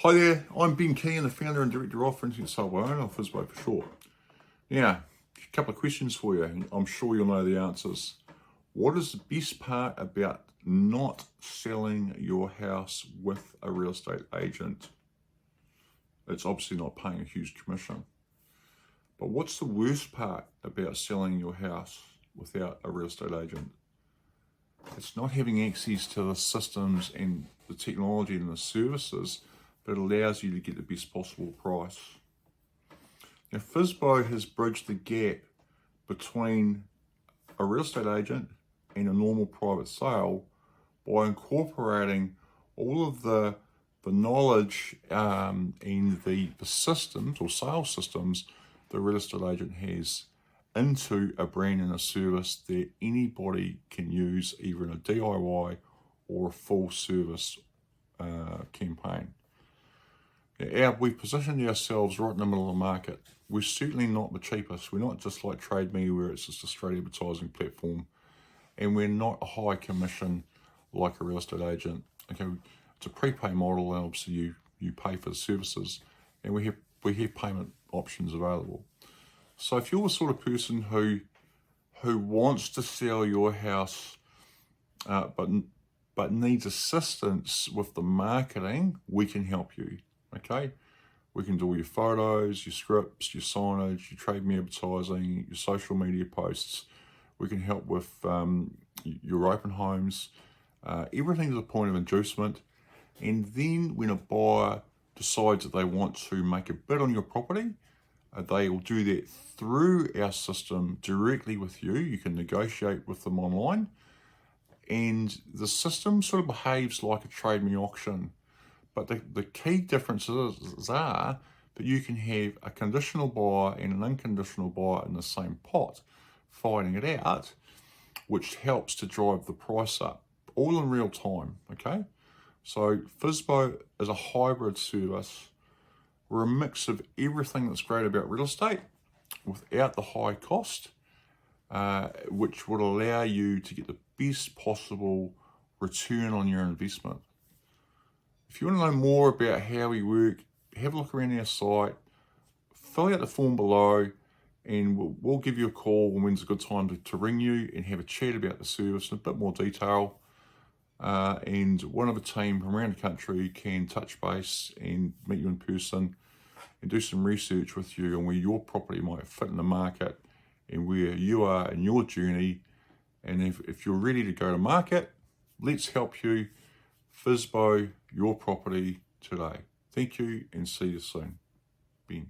Hi there, I'm Ben Keehan, the founder and director of Internet Sale by Owner, or FiSBO for short. Now, a couple of questions for you, and I'm sure you'll know the answers. What is the best part about not selling your house with a real estate agent? It's obviously not paying a huge commission. But what's the worst part about selling your house without a real estate agent? It's not having access to the systems and the technology and the services that allows you to get the best possible price. Now, FiSBO has bridged the gap between a real estate agent and a normal private sale by incorporating all of the knowledge and the systems or sales systems the real estate agent has into a brand and a service that anybody can use, either in a DIY or a full service campaign. Now, we've positioned ourselves right in the middle of the market. We're certainly not the cheapest. We're not just like Trade Me, where it's just a straight advertising platform. And we're not a high commission like a real estate agent. Okay, it's a prepay model, and obviously you pay for the services, and we have payment options available. So if you're the sort of person who wants to sell your house, but needs assistance with the marketing, we can help you. Okay, we can do all your photos, your scripts, your signage, your Trade Me advertising, your social media posts. We can help with your open homes, everything to the point of inducement. And then when a buyer decides that they want to make a bid on your property, they will do that through our system directly with you. You can negotiate with them online. And the system sort of behaves like a Trade Me auction. But the key differences are that you can have a conditional buyer and an unconditional buyer in the same pot, fighting it out, which helps to drive the price up, all in real time, okay? So FiSBO is a hybrid service. We're a mix of everything that's great about real estate without the high cost, which would allow you to get the best possible return on your investment. If you want to know more about how we work, have a look around our site, fill out the form below, and we'll give you a call when's a good time to ring you and have a chat about the service in a bit more detail. And one of the team from around the country can touch base and meet you in person and do some research with you on where your property might fit in the market and where you are in your journey. And if you're ready to go to market, let's help you. FiSBO your property today. Thank you and see you soon. Ben.